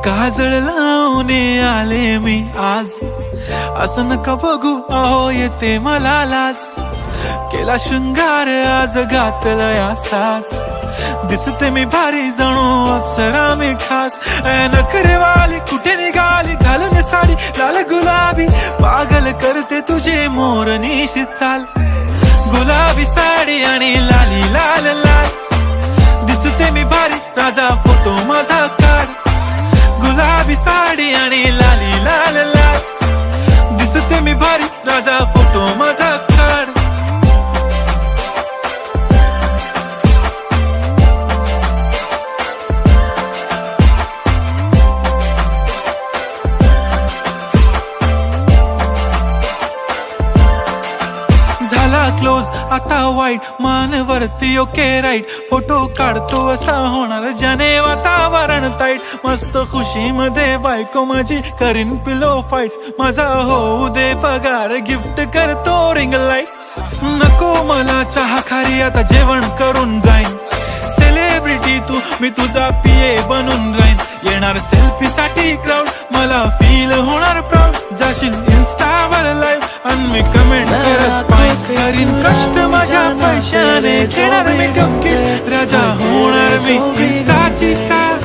काजळ लावून आले मी आज, असं नका बघू अहो येते मला लाज. केला शृंगार आज घातलाय असाच, दिसते मी भारी जणू अप्सरा मी खास. नखरेवाली कुठे निघाली घालून साडी लाल गुलाबी, पागल करते तुझे मोरनीशी चाल. गुलाबी साडी आणि लाली लाल लाल, दिसते मी भारी राजा फोटो माझा काढ. गुलाबी साडी आणि लाली लाल लाल, दिसते मी भारी राजा फोटो माझा काढ. झाला क्लोज आता वाईट, मानवरती ओके राईट. फोटो काढतो असा होणार ज्याने वातावरण ताईट. मस्त खुशी मध्ये बायको माझी करीन पिलो फाईट. माझा होऊ दे पगार गिफ्ट करतो रिंग लाईट. नको मला चहा खारी आता जेवण करून जाईन. सेलिब्रिटी तू मी तुझा पिये बनून राहीन. येणार सेल्फी साठी क्राऊड मला फील होणार प्राऊड. जाशील इन्स्टावर लाईव्ह आणि मी कमेंट करत करीन कष्ट माझ्या पैशाने. देणार मी गमके राजा होणार मी इन्स्टाची स्टार.